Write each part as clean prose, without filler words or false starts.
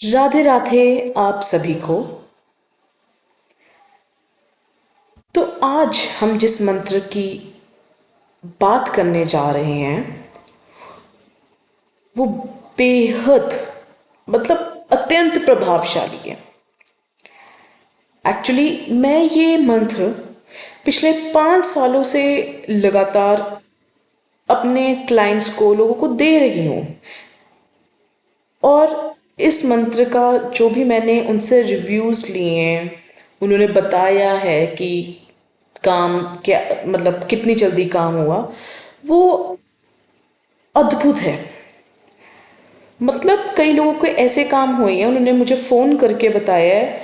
राधे राधे आप सभी को। तो आज हम जिस मंत्र की बात करने जा रहे हैं वो बेहद अत्यंत प्रभावशाली है। एक्चुअली मैं ये मंत्र पिछले 5 सालों से लगातार अपने क्लाइंट्स को लोगों को दे रही हूँ। और इस मंत्र का जो भी मैंने उनसे रिव्यूज़ लिए हैं, उन्होंने बताया है कि काम क्या कितनी जल्दी काम हुआ, वो अद्भुत है। कई लोगों के ऐसे काम हुए हैं, उन्होंने मुझे फ़ोन करके बताया है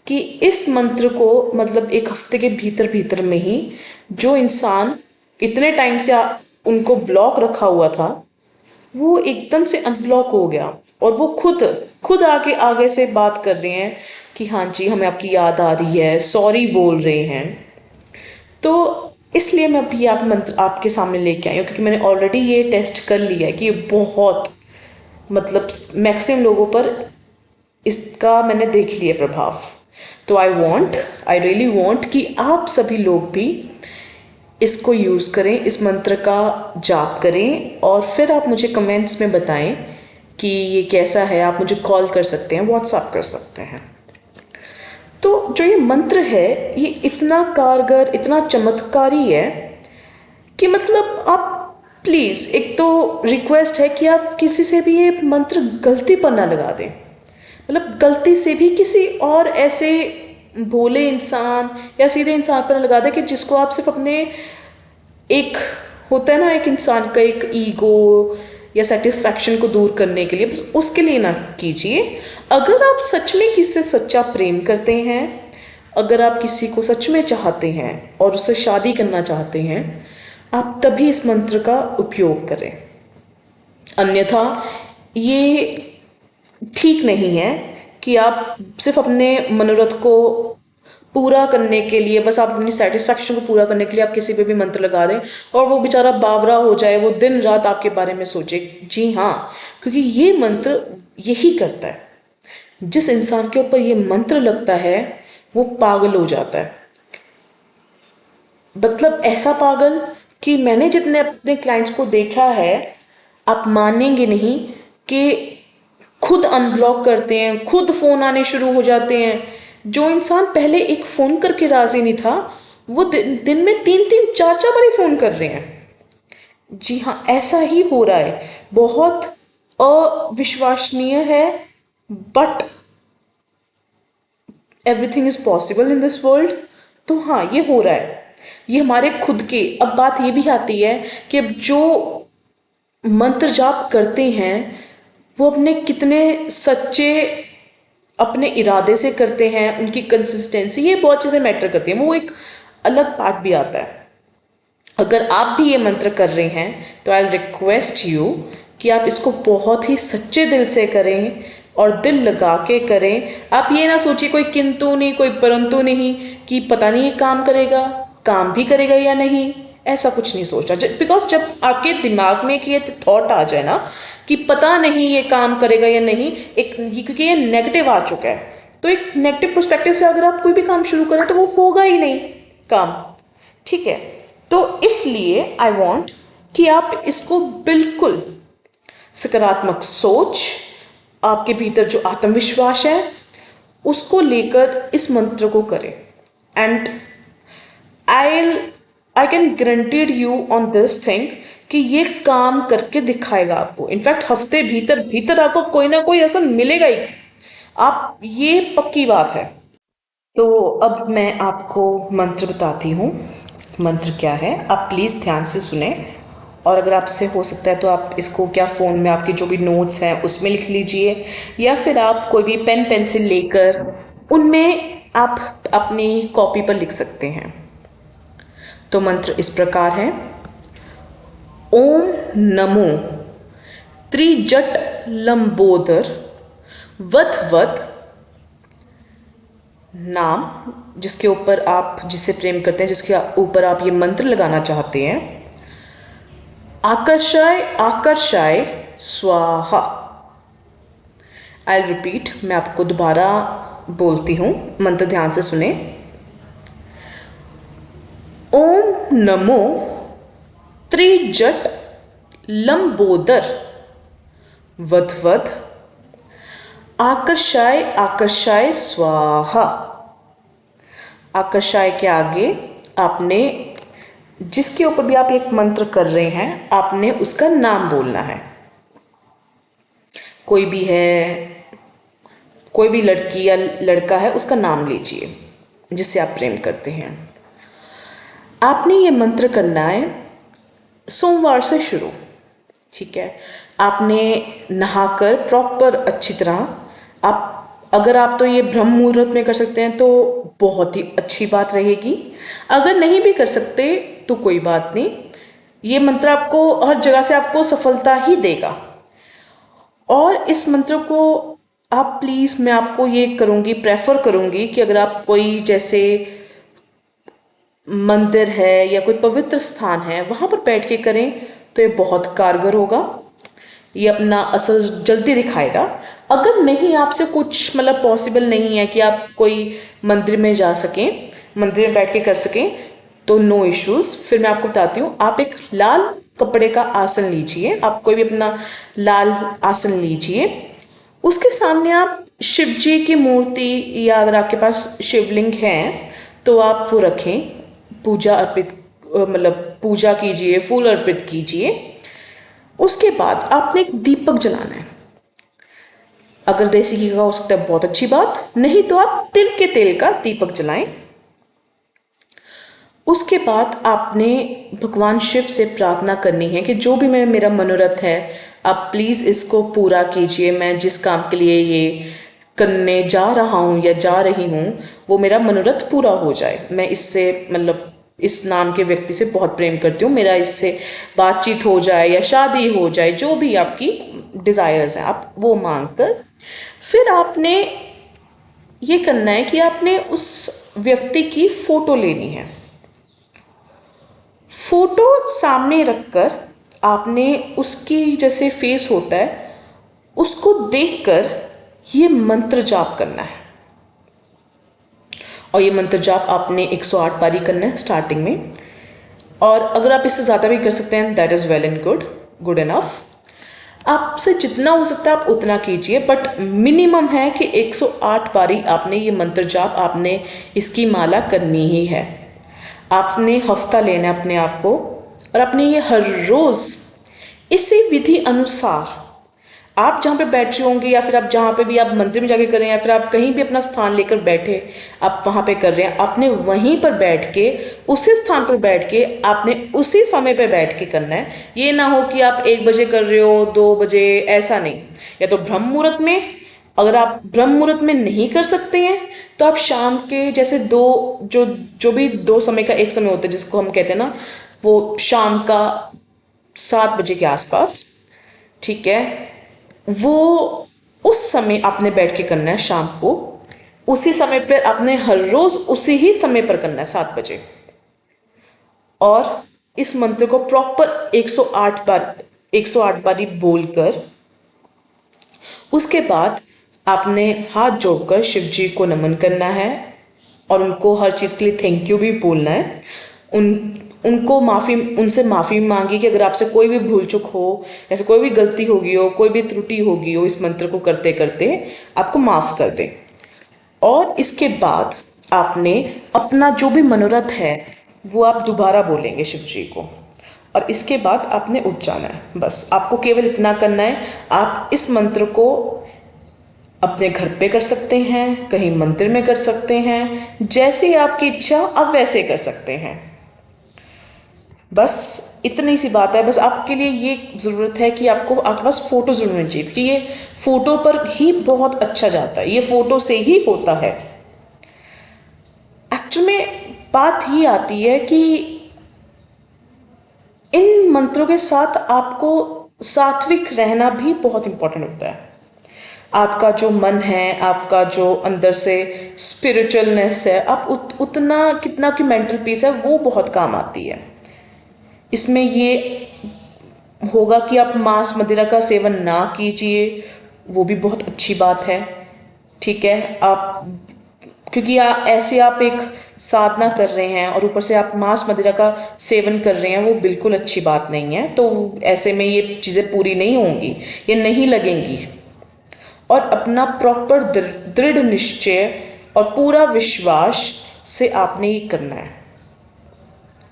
कि इस मंत्र को एक हफ्ते के भीतर भीतर में ही जो इंसान इतने टाइम से उनको ब्लॉक रखा हुआ था वो एकदम से अनब्लॉक हो गया। और वो खुद खुद आके आगे से बात कर रहे हैं कि हाँ जी हमें आपकी याद आ रही है, सॉरी बोल रहे हैं। तो इसलिए मैं अभी आप मंत्र आपके सामने लेके आई हूँ, क्योंकि मैंने ऑलरेडी ये टेस्ट कर लिया है कि ये बहुत मैक्सिमम लोगों पर इसका मैंने देख लिया प्रभाव। तो आई रियली वॉन्ट कि आप सभी लोग भी इसको यूज़ करें, इस मंत्र का जाप करें और फिर आप मुझे कमेंट्स में बताएं कि ये कैसा है। आप मुझे कॉल कर सकते हैं, व्हाट्सएप कर सकते हैं। तो जो ये मंत्र है ये इतना कारगर, इतना चमत्कारी है कि आप प्लीज़, एक तो रिक्वेस्ट है कि आप किसी से भी ये मंत्र गलती पर ना लगा दें। गलती से भी किसी और ऐसे भोले इंसान या सीधे इंसान पर ना लगा दें कि जिसको आप सिर्फ अपने एक होता है ना, एक इंसान का एक ईगो या सेटिस्फैक्शन को दूर करने के लिए, बस उसके लिए ना कीजिए। अगर आप सच में किसी से सच्चा प्रेम करते हैं, अगर आप किसी को सच में चाहते हैं और उससे शादी करना चाहते हैं, आप तभी इस मंत्र का उपयोग करें। अन्यथा ये ठीक नहीं है कि आप सिर्फ अपने मनोरथ को पूरा करने के लिए, बस आप अपनी सेटिस्फैक्शन को पूरा करने के लिए आप किसी पे भी मंत्र लगा दें और वो बेचारा बावरा हो जाए, वो दिन रात आपके बारे में सोचे। जी हाँ, क्योंकि ये मंत्र यही करता है। जिस इंसान के ऊपर ये मंत्र लगता है वो पागल हो जाता है। ऐसा पागल कि मैंने जितने अपने क्लाइंट्स को देखा है, आप मानेंगे नहीं कि खुद अनब्लॉक करते हैं, खुद फ़ोन आने शुरू हो जाते हैं। जो इंसान पहले एक फ़ोन करके राज़ी नहीं था, वो दिन में 3-3 4-4 बार फ़ोन कर रहे हैं। जी हाँ, ऐसा ही हो रहा है। बहुत अविश्वसनीय है, but everything is possible in this world. तो हाँ, ये हो रहा है, ये हमारे खुद के। अब बात ये भी आती है कि अब जो मंत्र जाप करते हैं वो अपने कितने सच्चे अपने इरादे से करते हैं, उनकी कंसिस्टेंसी, ये बहुत चीज़ें मैटर करती हैं। वो एक अलग पार्ट भी आता है। अगर आप भी ये मंत्र कर रहे हैं तो आई रिक्वेस्ट यू कि आप इसको बहुत ही सच्चे दिल से करें और दिल लगा के करें। आप ये ना सोचिए कोई किंतु नहीं, कोई परंतु नहीं, कि पता नहीं ये काम करेगा, काम भी करेगा या नहीं। ऐसा कुछ नहीं सोचना, बिकॉज जब आपके दिमाग में कि ये थॉट आ जाए ना कि पता नहीं ये काम करेगा या नहीं, क्योंकि ये नेगेटिव आ चुका है, तो एक नेगेटिव पर्सपेक्टिव से अगर आप कोई भी काम शुरू करें तो वो होगा ही नहीं काम। ठीक है, तो इसलिए आई वॉन्ट कि आप इसको बिल्कुल सकारात्मक सोच, आपके भीतर जो आत्मविश्वास है उसको लेकर इस मंत्र को करें। And I I can guaranteed you on this thing कि ये काम करके दिखाएगा आपको। इनफैक्ट हफ्ते भीतर भीतर आपको कोई ना कोई असर मिलेगा ही, आप, ये पक्की बात है। तो अब मैं आपको मंत्र बताती हूँ। मंत्र क्या है, आप प्लीज़ ध्यान से सुने। और अगर आपसे हो सकता है तो आप इसको क्या फ़ोन में आपके जो भी नोट्स हैं उसमें लिख लीजिए, या फिर आप कोई भी पेन पेंसिल लेकर उनमें आप अपनी कॉपी पर लिख सकते हैं। तो मंत्र इस प्रकार है: ओम नमो त्रिजट लंबोदर वत वत। नाम जिसके ऊपर आप, जिससे प्रेम करते हैं, जिसके ऊपर आप ये मंत्र लगाना चाहते हैं, आकर्षाय आकर्षाय स्वाहा। आई रिपीट, मैं आपको दोबारा बोलती हूँ, मंत्र ध्यान से सुने। ओम नमो त्रिजट लंबोदर वधवध आकर्षाय आकर्षाय स्वाहा। आकर्षाय के आगे आपने जिसके ऊपर भी आप एक मंत्र कर रहे हैं, आपने उसका नाम बोलना है। कोई भी है, कोई भी लड़की या लड़का है, उसका नाम लीजिए जिससे आप प्रेम करते हैं। आपने ये मंत्र करना है सोमवार से शुरू, ठीक है। आपने नहाकर प्रॉपर अच्छी तरह, आप अगर आप तो ये ब्रह्म मुहूर्त में कर सकते हैं तो बहुत ही अच्छी बात रहेगी। अगर नहीं भी कर सकते तो कोई बात नहीं, ये मंत्र आपको हर जगह से आपको सफलता ही देगा। और इस मंत्र को आप प्लीज़, मैं आपको ये करूँगी, प्रेफर करूँगी कि अगर आप कोई जैसे मंदिर है या कोई पवित्र स्थान है वहाँ पर बैठ के करें तो ये बहुत कारगर होगा, ये अपना असर जल्दी दिखाएगा। अगर नहीं, आपसे कुछ मतलब पॉसिबल नहीं है कि आप कोई मंदिर में जा सकें, मंदिर में बैठ के कर सकें, तो नो इश्यूज़। फिर मैं आपको बताती हूँ। आप एक लाल कपड़े का आसन लीजिए, आप कोई भी अपना लाल आसन लीजिए। उसके सामने आप शिव जी की मूर्ति या अगर आपके पास शिवलिंग है तो आप वो रखें, पूजा अर्पित मतलब पूजा कीजिए, फूल अर्पित कीजिए। उसके बाद आपने एक दीपक जलाना है। अगर देसी घी का हो सकता है बहुत अच्छी बात, नहीं तो आप तिल के तेल का दीपक जलाएं। उसके बाद आपने भगवान शिव से प्रार्थना करनी है कि जो भी मेरा मनोरथ है, आप प्लीज़ इसको पूरा कीजिए। मैं जिस काम के लिए ये करने जा रहा हूँ या जा रही हूँ वो मेरा मनोरथ पूरा हो जाए। मैं इससे मतलब इस नाम के व्यक्ति से बहुत प्रेम करती हूँ, मेरा इससे बातचीत हो जाए या शादी हो जाए, जो भी आपकी डिज़ायर्स हैं आप वो मांग कर फिर आपने ये करना है कि आपने उस व्यक्ति की फ़ोटो लेनी है। फ़ोटो सामने रखकर आपने उसकी जैसे फेस होता है उसको देखकर ये मंत्र जाप करना है। और ये मंत्र जाप आपने 108 बारी करना है स्टार्टिंग में, और अगर आप इससे ज़्यादा भी कर सकते हैं that is well and good enough. आपसे जितना हो सकता है आप उतना कीजिए, बट मिनिमम है कि 108 बारी आपने ये मंत्र जाप, आपने इसकी माला करनी ही है। आपने हफ्ता लेना है अपने आप को, और अपने ये हर रोज़ इसी विधि अनुसार आप जहाँ पे बैठ रहे होंगे या फिर आप जहाँ पे भी आप मंदिर में जाके कर रहे हैं या फिर आप कहीं भी अपना स्थान लेकर बैठे आप वहाँ पे कर रहे हैं, आपने वहीं पर बैठ के उसी स्थान पर बैठ के आपने उसी समय पे बैठ के करना है। ये ना हो कि आप 1 बजे कर रहे हो 2 बजे, ऐसा नहीं। या तो ब्रह्म मुहूर्त में, अगर आप ब्रह्म मुहूर्त में नहीं कर सकते हैं तो आप शाम के जैसे जो भी 2 समय का एक समय होता है जिसको हम कहते हैं ना, वो शाम का 7 बजे के आसपास, ठीक है, वो उस समय आपने बैठ के करना है शाम को। उसी समय पर आपने हर रोज़ उसी ही समय पर करना है 7 बजे। और इस मंत्र को प्रॉपर 108 बारी बोलकर उसके बाद आपने हाथ जोड़कर शिव जी को नमन करना है और उनको हर चीज़ के लिए थैंक यू भी बोलना है। उनसे माफ़ी मांगी कि अगर आपसे कोई भी भूल चूक हो या फिर कोई भी गलती होगी हो, कोई भी त्रुटि होगी हो इस मंत्र को करते करते, आपको माफ़ कर दें। और इसके बाद आपने अपना जो भी मनोरथ है वो आप दोबारा बोलेंगे शिव जी को, और इसके बाद आपने उठ जाना है। बस आपको केवल इतना करना है। आप इस मंत्र को अपने घर पे कर सकते हैं, कहीं मंदिर में कर सकते हैं, जैसे आपकी इच्छा आप वैसे कर सकते हैं। बस इतनी सी बात है। बस आपके लिए ये ज़रूरत है कि आपके पास फ़ोटो ज़रूर होनी चाहिए, क्योंकि ये फ़ोटो पर ही बहुत अच्छा जाता है, ये फ़ोटो से ही होता है। एक्चुअल में बात ही आती है कि इन मंत्रों के साथ आपको सात्विक रहना भी बहुत इम्पोर्टेंट होता है। आपका जो मन है, आपका जो अंदर से स्पिरिचुअलनेस है, आप उतना कितना की मेंटल पीस है वो बहुत काम आती है। इसमें ये होगा कि आप मांस मदिरा का सेवन ना कीजिए, वो भी बहुत अच्छी बात है। ठीक है, आप क्योंकि ऐसे आप एक साधना कर रहे हैं और ऊपर से आप मांस मदिरा का सेवन कर रहे हैं, वो बिल्कुल अच्छी बात नहीं है। तो ऐसे में ये चीज़ें पूरी नहीं होंगी, ये नहीं लगेंगी। और अपना प्रॉपर दृढ़ निश्चय और पूरा विश्वास से आपने ये करना है।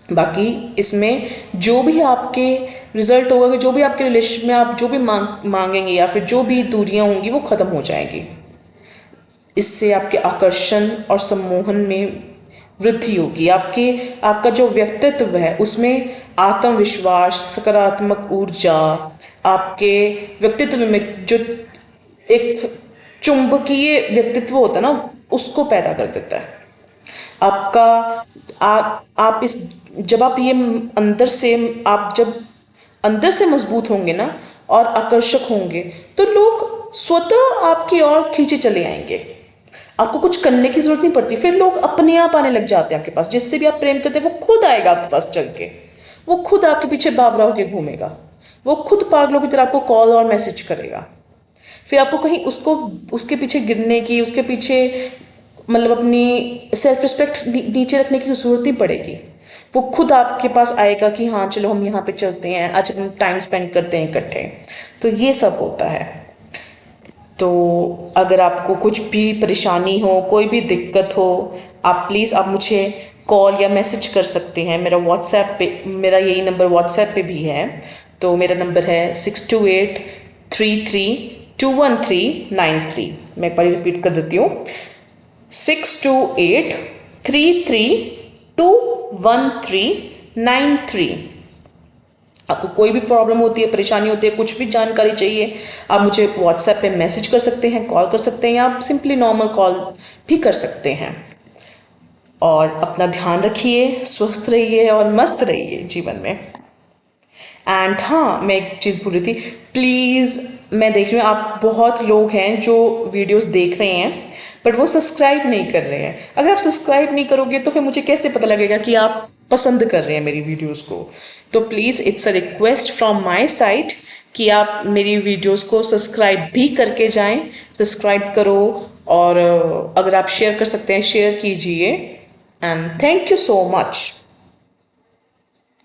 बाकी इसमें जो भी आपके रिजल्ट होगा, कि जो भी आपके रिलेशन में आप जो भी मांगेंगे या फिर जो भी दूरियां होंगी वो खत्म हो जाएंगी। इससे आपके आकर्षण और सम्मोहन में वृद्धि होगी। आपका जो व्यक्तित्व है उसमें आत्मविश्वास, सकारात्मक ऊर्जा, आपके व्यक्तित्व में जो एक चुंबकीय व्यक्तित्व होता है ना, उसको पैदा कर देता है। आपका आप इस जब आप ये अंदर से आप जब अंदर से मजबूत होंगे ना और आकर्षक होंगे, तो लोग स्वतः आपकी ओर खींचे चले आएंगे। आपको कुछ करने की जरूरत नहीं पड़ती, फिर लोग अपने आप आने लग जाते हैं आपके पास। जिससे भी आप प्रेम करते हैं वो खुद आएगा आपके पास चल के, वो खुद आपके पीछे बावरा होके घूमेगा, वो खुद पागलों की तरह आपको कॉल और मैसेज करेगा। फिर आपको कहीं उसके पीछे गिरने की, उसके पीछे मतलब अपनी सेल्फ रिस्पेक्ट नीचे रखने की जरूरत नहीं पड़ेगी। वो खुद आपके पास आएगा कि हाँ चलो हम यहाँ पे चलते हैं, आज हम टाइम स्पेंड करते हैं इकट्ठे। तो ये सब होता है। तो अगर आपको कुछ भी परेशानी हो, कोई भी दिक्कत हो, आप प्लीज़ आप मुझे कॉल या मैसेज कर सकते हैं। मेरा व्हाट्सएप पे, मेरा यही नंबर व्हाट्सएप पे भी है। तो मेरा नंबर है 6283321393। मैं एक बार रिपीट कर देती हूँ, 6283321393। आपको कोई भी प्रॉब्लम होती है, परेशानी होती है, कुछ भी जानकारी चाहिए, आप मुझे व्हाट्सएप पे मैसेज कर सकते हैं, कॉल कर सकते हैं, या आप सिंपली नॉर्मल कॉल भी कर सकते हैं। और अपना ध्यान रखिए, स्वस्थ रहिए और मस्त रहिए जीवन में। एंड हाँ, मैं एक चीज़ भूल रही थी, प्लीज़, मैं देख रही हूँ आप बहुत लोग हैं जो वीडियोस देख रहे हैं बट वो सब्सक्राइब नहीं कर रहे हैं। अगर आप सब्सक्राइब नहीं करोगे तो फिर मुझे कैसे पता लगेगा कि आप पसंद कर रहे हैं मेरी वीडियोस को। तो please, it's a request from my side कि आप मेरी वीडियोस को सब्सक्राइब भी करके जाएं, सब्सक्राइब करो। और अगर आप शेयर कर सकते हैं शेयर कीजिए। And thank you so much.